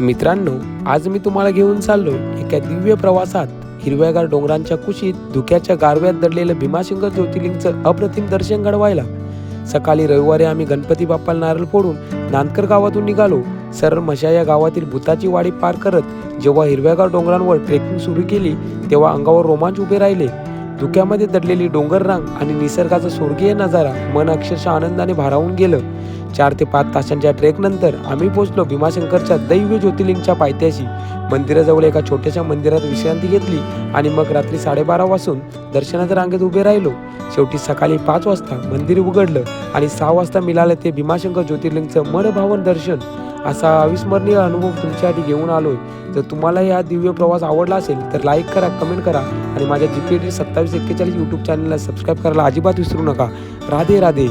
मित्रांनो, आज मी तुम्हाला घेऊन चाललो एका दिव्य प्रवासात. हिरव्यागार डोंगरांच्या कुशीत धुक्याच्या गारव्यात दडलेलं भीमाशंकर ज्योतिर्लिंगचं अप्रतिम दर्शन घडवायला. सकाळी रविवारी आम्ही गणपती बाप्पाला नारळ फोडून नांदकर गावातून निघालो. सरळ मशा या गावातील भूताची वाडी पार करत जेव्हा हिरव्यागार डोंगरांवर ट्रेकिंग सुरू केली तेव्हा अंगावर रोमांच उभे राहिले. धुक्यामध्ये दडलेली डोंगररांग आणि निसर्गाचा स्वर्गीय नजारा मन अक्षरशः आनंदाने भारावून गेलं. 4 ते 5 तासांच्या ट्रेकनंतर आम्ही पोहोचलो भीमाशंकरच्या दैवी ज्योतिर्लिंगच्या पायथ्याशी. मंदिराजवळ एका छोट्याशा मंदिरात विश्रांती घेतली आणि मग रात्री 12:30 वाजून दर्शनाच्या रांगेत उभे राहिलो. शेवटी सकाळी 5 वाजता मंदिर उघडलं आणि 6 वाजता मिळालं ते भीमाशंकर ज्योतिर्लिंगचं मनभावन दर्शन. असा अविस्मरणीय अनुभव तुमच्यासाठी घेऊन आलोय. जर तुम्हाला हा दिव्य प्रवास आवडला असेल तर लाईक करा, कमेंट करा आणि माझ्या GPD 2741 यूट्यूब चॅनलला सबस्क्राईब करायला अजिबात विसरू नका. राधे राधे.